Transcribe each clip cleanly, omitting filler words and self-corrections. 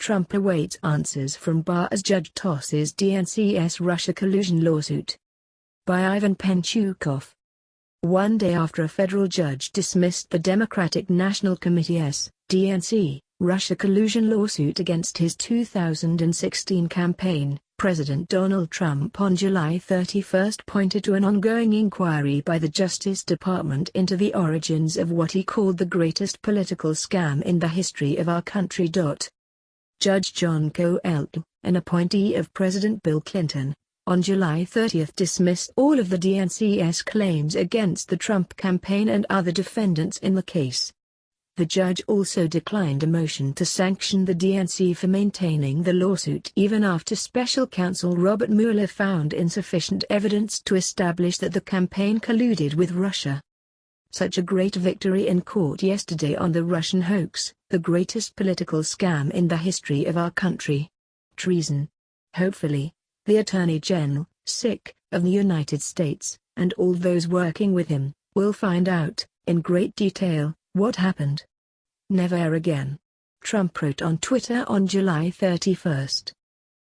Trump awaits answers from Barr as judge tosses DNC's Russia collusion lawsuit. By Ivan Penchukov. One day after a federal judge dismissed the Democratic National Committee's DNC Russia collusion lawsuit against his 2016 campaign, President Donald Trump on July 31 pointed to an ongoing inquiry by the Justice Department into the origins of what he called the greatest political scam in the history of our country. Judge John Coelho, an appointee of President Bill Clinton, on July 30 dismissed all of the DNC's claims against the Trump campaign and other defendants in the case. The judge also declined a motion to sanction the DNC for maintaining the lawsuit even after special counsel Robert Mueller found insufficient evidence to establish that the campaign colluded with Russia. Such a great victory in court yesterday on the Russian hoax, the greatest political scam in the history of our country. Treason. Hopefully, the Attorney General, SIC, of the United States, and all those working with him, will find out, in great detail, what happened. Never again. Trump wrote on Twitter on July 31.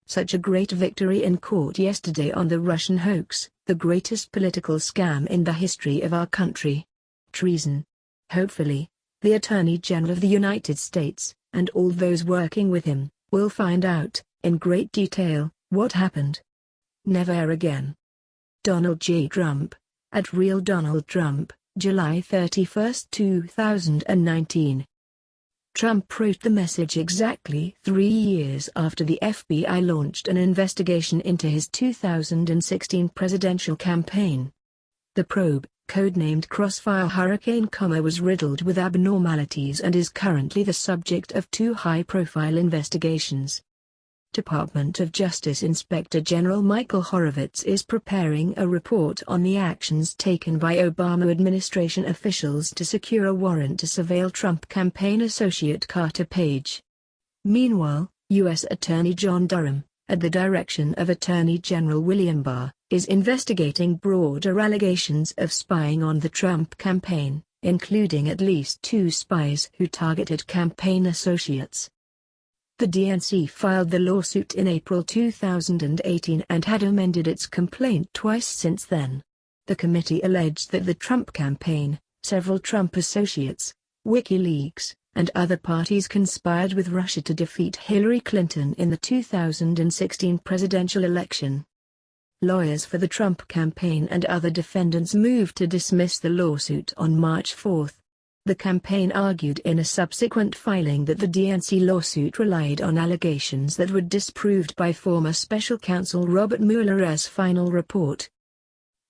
Such a great victory in court yesterday on the Russian hoax, the greatest political scam in the history of our country. Treason. Hopefully, the Attorney General of the United States, and all those working with him, will find out, in great detail, what happened. Never again. Donald J. Trump, at Real Donald Trump, July 31, 2019. Trump wrote the message exactly 3 years after the FBI launched an investigation into his 2016 presidential campaign. The probe, codenamed Crossfire Hurricane, was riddled with abnormalities and is currently the subject of 2 high-profile investigations. Department of Justice Inspector General Michael Horowitz is preparing a report on the actions taken by Obama administration officials to secure a warrant to surveil Trump campaign associate Carter Page. Meanwhile, U.S. Attorney John Durham, at the direction of Attorney General William Barr, is investigating broader allegations of spying on the Trump campaign, including at least 2 spies who targeted campaign associates. The DNC filed the lawsuit in April 2018 and had amended its complaint twice since then. The committee alleged that the Trump campaign, several Trump associates, WikiLeaks, and other parties conspired with Russia to defeat Hillary Clinton in the 2016 presidential election. Lawyers for the Trump campaign and other defendants moved to dismiss the lawsuit on March 4. The campaign argued in a subsequent filing that the DNC lawsuit relied on allegations that were disproved by former special counsel Robert Mueller's final report.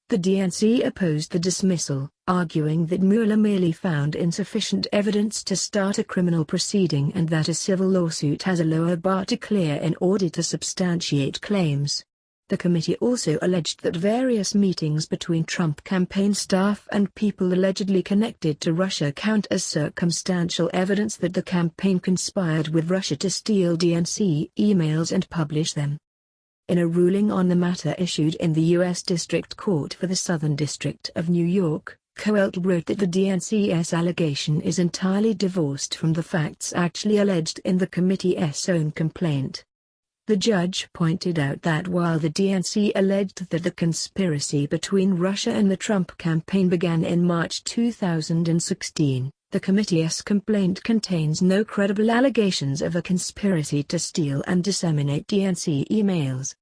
The DNC opposed the dismissal, arguing that Mueller merely found insufficient evidence to start a criminal proceeding and that a civil lawsuit has a lower bar to clear in order to substantiate claims. The committee also alleged that various meetings between Trump campaign staff and people allegedly connected to Russia count as circumstantial evidence that the campaign conspired with Russia to steal DNC emails and publish them. In a ruling on the matter issued in the U.S. District Court for the Southern District of New York, Coelho wrote that the DNC's allegation is entirely divorced from the facts actually alleged in the committee's own complaint. The judge pointed out that while the DNC alleged that the conspiracy between Russia and the Trump campaign began in March 2016, the committee's complaint contains no credible allegations of a conspiracy to steal and disseminate DNC emails.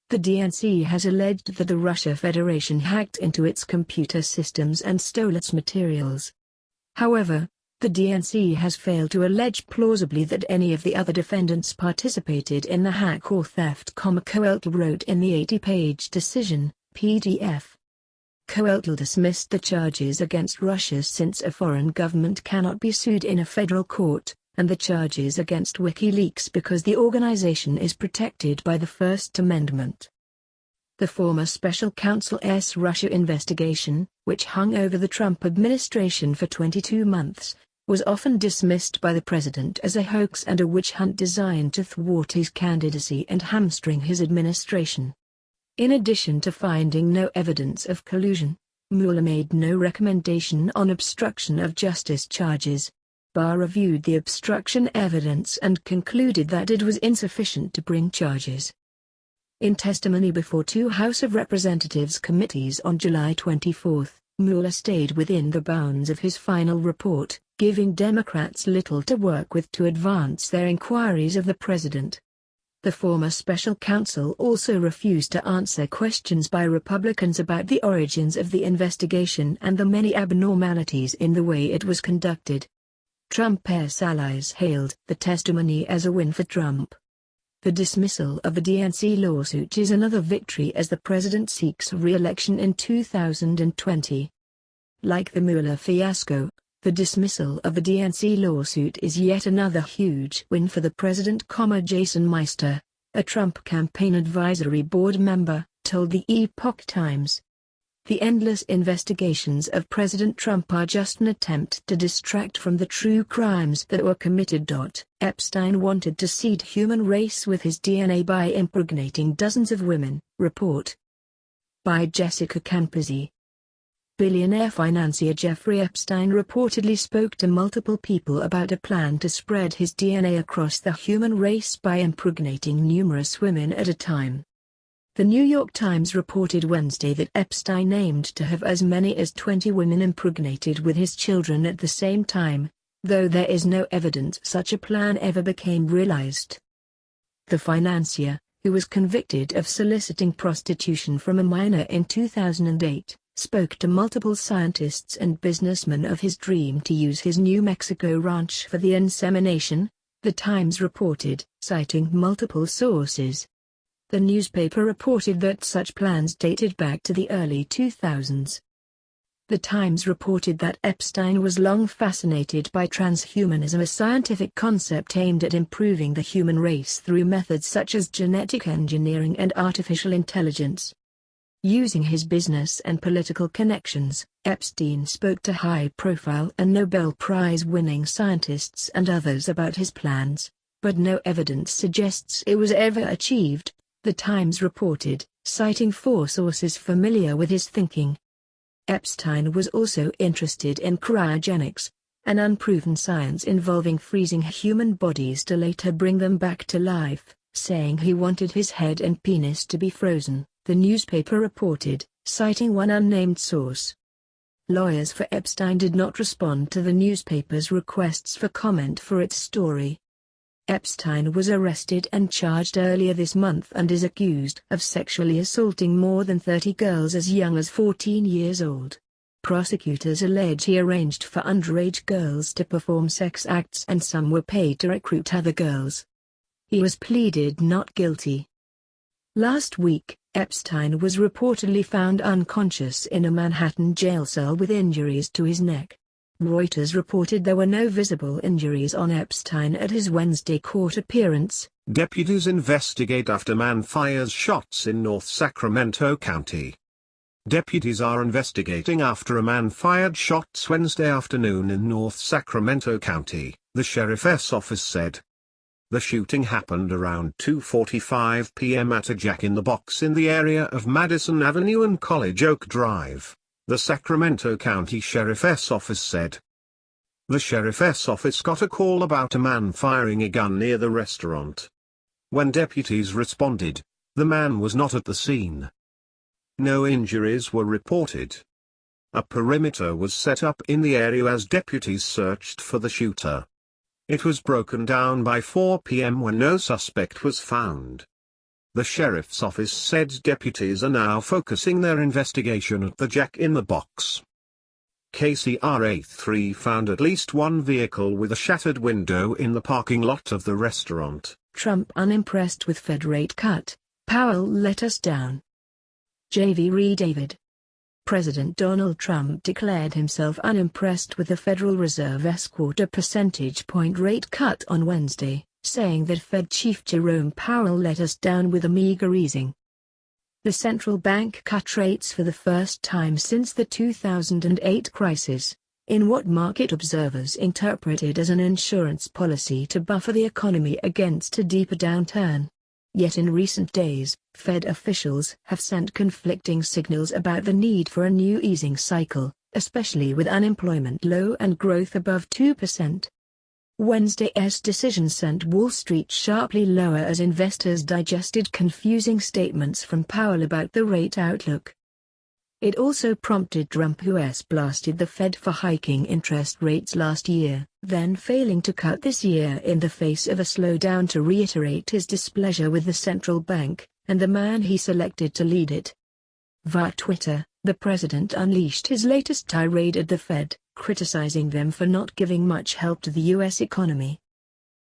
The DNC has alleged that the Russia Federation hacked into its computer systems and stole its materials. However, the DNC has failed to allege plausibly that any of the other defendants participated in the hack or theft, Coelho wrote in the 80-page decision, PDF. Coelho dismissed the charges against Russia since a foreign government cannot be sued in a federal court, and the charges against WikiLeaks because the organization is protected by the First Amendment. The former special counsel's Russia investigation, which hung over the Trump administration for 22 months, was often dismissed by the president as a hoax and a witch hunt designed to thwart his candidacy and hamstring his administration. In addition to finding no evidence of collusion, Mueller made no recommendation on obstruction of justice charges. Barr reviewed the obstruction evidence and concluded that it was insufficient to bring charges. In testimony before two House of Representatives committees on July 24, Mueller stayed within the bounds of his final report, giving Democrats little to work with to advance their inquiries of the president. The former special counsel also refused to answer questions by Republicans about the origins of the investigation and the many abnormalities in the way it was conducted. Trump's allies hailed the testimony as a win for Trump. The dismissal of the DNC lawsuit is another victory as the president seeks re-election in 2020. Like the Mueller fiasco, the dismissal of the DNC lawsuit is yet another huge win for the president. Jason Meister, a Trump campaign advisory board member, told the Epoch Times. The endless investigations of President Trump are just an attempt to distract from the true crimes that were committed. Epstein wanted to seed human race with his DNA by impregnating dozens of women. Report by Jessica Campisi. Billionaire financier Jeffrey Epstein reportedly spoke to multiple people about a plan to spread his DNA across the human race by impregnating numerous women at a time. The New York Times reported Wednesday that Epstein aimed to have as many as 20 women impregnated with his children at the same time, though there is no evidence such a plan ever became realized. The financier, who was convicted of soliciting prostitution from a minor in 2008, spoke to multiple scientists and businessmen of his dream to use his New Mexico ranch for the insemination, the Times reported, citing multiple sources. The newspaper reported that such plans dated back to the early 2000s. The Times reported that Epstein was long fascinated by transhumanism, a scientific concept aimed at improving the human race through methods such as genetic engineering and artificial intelligence. Using his business and political connections, Epstein spoke to high-profile and Nobel Prize-winning scientists and others about his plans, but no evidence suggests it was ever achieved, the Times reported, citing four sources familiar with his thinking. Epstein was also interested in cryogenics, an unproven science involving freezing human bodies to later bring them back to life, saying he wanted his head and penis to be frozen, the newspaper reported, citing one unnamed source. Lawyers for Epstein did not respond to the newspaper's requests for comment for its story. Epstein was arrested and charged earlier this month and is accused of sexually assaulting more than 30 girls as young as 14 years old. Prosecutors allege he arranged for underage girls to perform sex acts and some were paid to recruit other girls. He was pleaded not guilty. Last week, Epstein was reportedly found unconscious in a Manhattan jail cell with injuries to his neck. Reuters reported there were no visible injuries on Epstein at his Wednesday court appearance. Deputies investigate after man fires shots in North Sacramento County. Deputies are investigating after a man fired shots Wednesday afternoon in North Sacramento County, the sheriff's office said. The shooting happened around 2:45 p.m. at a Jack in the Box in the area of Madison Avenue and College Oak Drive, the Sacramento County Sheriff's Office said. The sheriff's office got a call about a man firing a gun near the restaurant. When deputies responded, the man was not at the scene. No injuries were reported. A perimeter was set up in the area as deputies searched for the shooter. It was broken down by 4 p.m. when no suspect was found. The sheriff's office said deputies are now focusing their investigation at the Jack in the Box. KCRA3 found at least one vehicle with a shattered window in the parking lot of the restaurant. Trump unimpressed with Fed rate cut, Powell let us down. J.V. Reed David. President Donald Trump declared himself unimpressed with the Federal Reserve's quarter percentage point rate cut on Wednesday, saying that Fed Chief Jerome Powell let us down with a meager easing. The central bank cut rates for the first time since the 2008 crisis, in what market observers interpreted as an insurance policy to buffer the economy against a deeper downturn. Yet in recent days, Fed officials have sent conflicting signals about the need for a new easing cycle, especially with unemployment low and growth above 2%. Wednesday's decision sent Wall Street sharply lower as investors digested confusing statements from Powell about the rate outlook. It also prompted Trump, who blasted the Fed for hiking interest rates last year, then failing to cut this year in the face of a slowdown, to reiterate his displeasure with the central bank, and the man he selected to lead it. Via Twitter, the president unleashed his latest tirade at the Fed, criticizing them for not giving much help to the U.S. economy.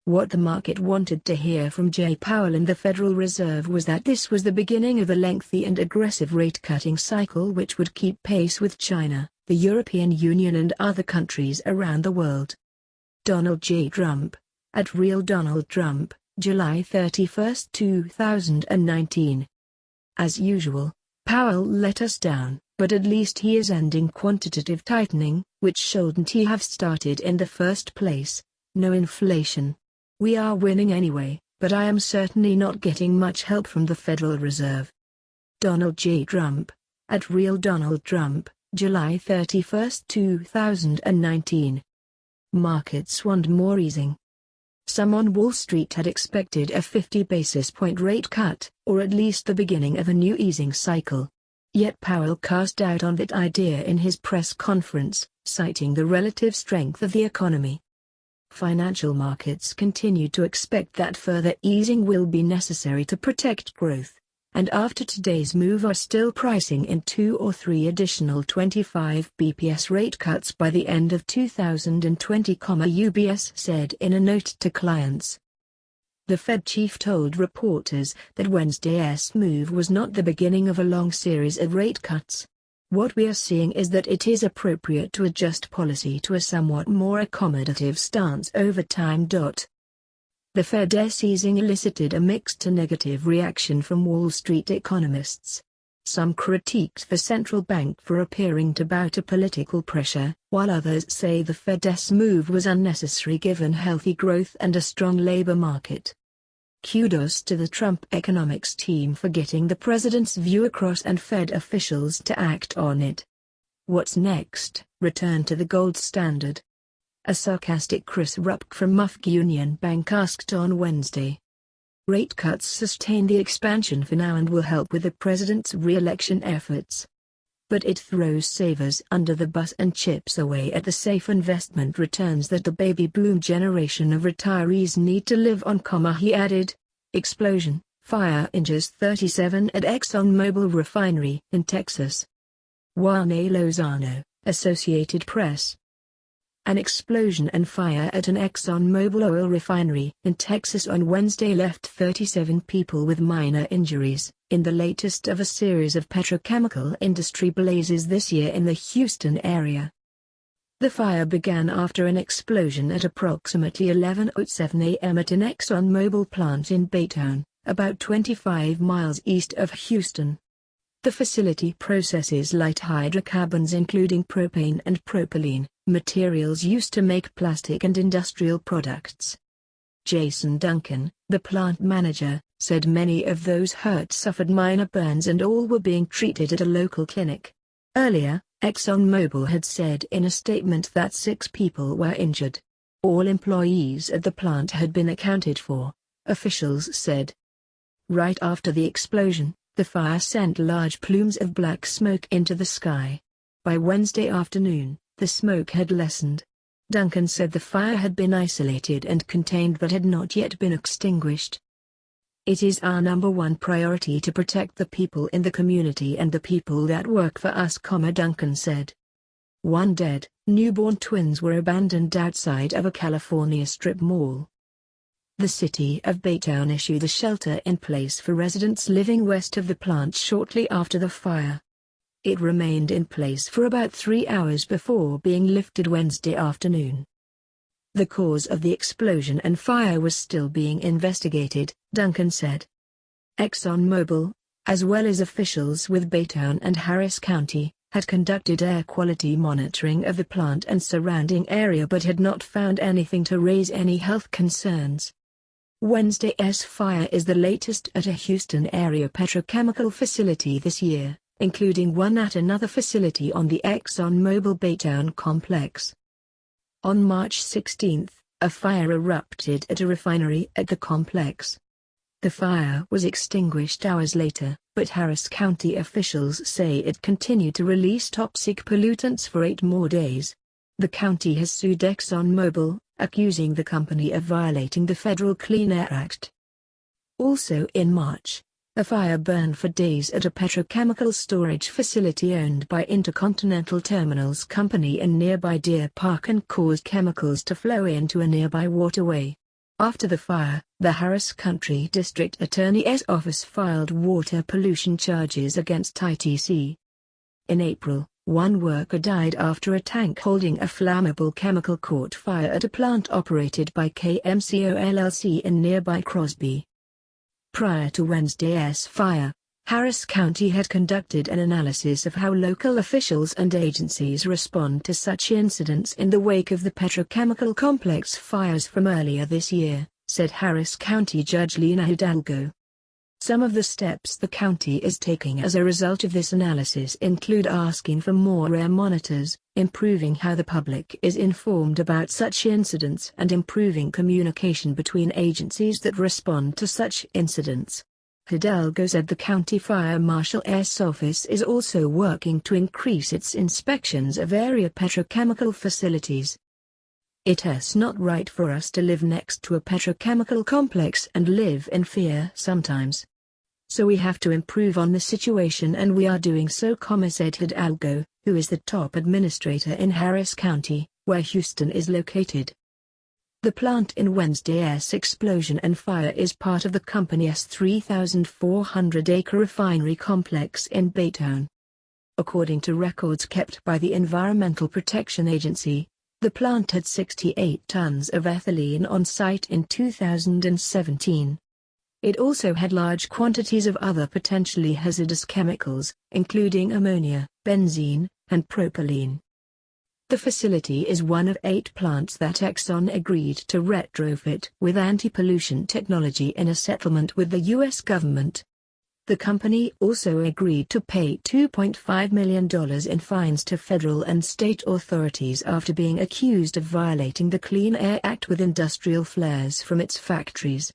What the market wanted to hear from Jay Powell and the Federal Reserve was that this was the beginning of a lengthy and aggressive rate-cutting cycle which would keep pace with China, the European Union and other countries around the world. Donald J. Trump, at Real Donald Trump, July 31, 2019. As usual, Powell let us down, but at least he is ending quantitative tightening, which shouldn't he have started in the first place. No inflation. We are winning anyway, but I am certainly not getting much help from the Federal Reserve. Donald J. Trump, at Real Donald Trump, July 31, 2019. Markets want more easing. Some on Wall Street had expected a 50 basis point rate cut, or at least the beginning of a new easing cycle. Yet Powell cast doubt on that idea in his press conference, citing the relative strength of the economy. Financial markets continued to expect that further easing will be necessary to protect growth, and after today's move are still pricing in 2 or 3 additional 25 bps rate cuts by the end of 2020, UBS said in a note to clients. The Fed chief told reporters that Wednesday's move was not the beginning of a long series of rate cuts. What we are seeing is that it is appropriate to adjust policy to a somewhat more accommodative stance over time. The Fed's easing elicited a mixed to negative reaction from Wall Street economists. Some critiqued the central bank for appearing to bow to political pressure, while others say the Fed's move was unnecessary given healthy growth and a strong labor market. Kudos to the Trump economics team for getting the president's view across and Fed officials to act on it. What's next? Return to the gold standard? A sarcastic Chris Rupp from Muffg Union Bank asked on Wednesday. Rate cuts sustain the expansion for now and will help with the president's re-election efforts. But it throws savers under the bus and chips away at the safe investment returns that the baby boom generation of retirees need to live on, he added. Explosion, fire injures 37 at ExxonMobil refinery in Texas. Juan A. Lozano, Associated Press. An explosion and fire at an ExxonMobil oil refinery in Texas on Wednesday left 37 people with minor injuries, in the latest of a series of petrochemical industry blazes this year in the Houston area. The fire began after an explosion at approximately 11:07 a.m. at an ExxonMobil plant in Baytown, about 25 miles east of Houston. The facility processes light hydrocarbons including propane and propylene, materials used to make plastic and industrial products. Jason Duncan, the plant manager, said many of those hurt suffered minor burns and all were being treated at a local clinic. Earlier, ExxonMobil had said in a statement that 6 people were injured. All employees at the plant had been accounted for, officials said. Right after the explosion, the fire sent large plumes of black smoke into the sky. By Wednesday afternoon, the smoke had lessened. Duncan said the fire had been isolated and contained but had not yet been extinguished. It is our number one priority to protect the people in the community and the people that work for us, Duncan said. 1 dead, newborn twins were abandoned outside of a California strip mall. The city of Baytown issued a shelter-in-place for residents living west of the plant shortly after the fire. It remained in place for about 3 hours before being lifted Wednesday afternoon. The cause of the explosion and fire was still being investigated, Duncan said. ExxonMobil, as well as officials with Baytown and Harris County, had conducted air quality monitoring of the plant and surrounding area but had not found anything to raise any health concerns. Wednesday's fire is the latest at a Houston area petrochemical facility this year, including one at another facility on the ExxonMobil Baytown complex. On March 16, a fire erupted at a refinery at the complex. The fire was extinguished hours later, but Harris County officials say it continued to release toxic pollutants for 8 more days. The county has sued ExxonMobil, accusing the company of violating the Federal Clean Air Act. Also in March, a fire burned for days at a petrochemical storage facility owned by Intercontinental Terminals Company in nearby Deer Park and caused chemicals to flow into a nearby waterway. After the fire, the Harris County District Attorney's Office filed water pollution charges against ITC. In April, one worker died after a tank holding a flammable chemical caught fire at a plant operated by KMCO LLC in nearby Crosby. Prior to Wednesday's fire, Harris County had conducted an analysis of how local officials and agencies respond to such incidents in the wake of the petrochemical complex fires from earlier this year, said Harris County Judge Lina Hidalgo. Some of the steps the county is taking as a result of this analysis include asking for more air monitors, improving how the public is informed about such incidents, and improving communication between agencies that respond to such incidents. Hidalgo said the county fire marshal's office is also working to increase its inspections of area petrochemical facilities. It's not right for us to live next to a petrochemical complex and live in fear sometimes. So we have to improve on the situation, and we are doing so, said Hidalgo, who is the top administrator in Harris County, where Houston is located. The plant in Wednesday's explosion and fire is part of the company's 3,400-acre refinery complex in Baytown. According to records kept by the Environmental Protection Agency, the plant had 68 tons of ethylene on site in 2017. It also had large quantities of other potentially hazardous chemicals, including ammonia, benzene, and propylene. The facility is one of 8 plants that Exxon agreed to retrofit with anti-pollution technology in a settlement with the U.S. government. The company also agreed to pay $2.5 million in fines to federal and state authorities after being accused of violating the Clean Air Act with industrial flares from its factories.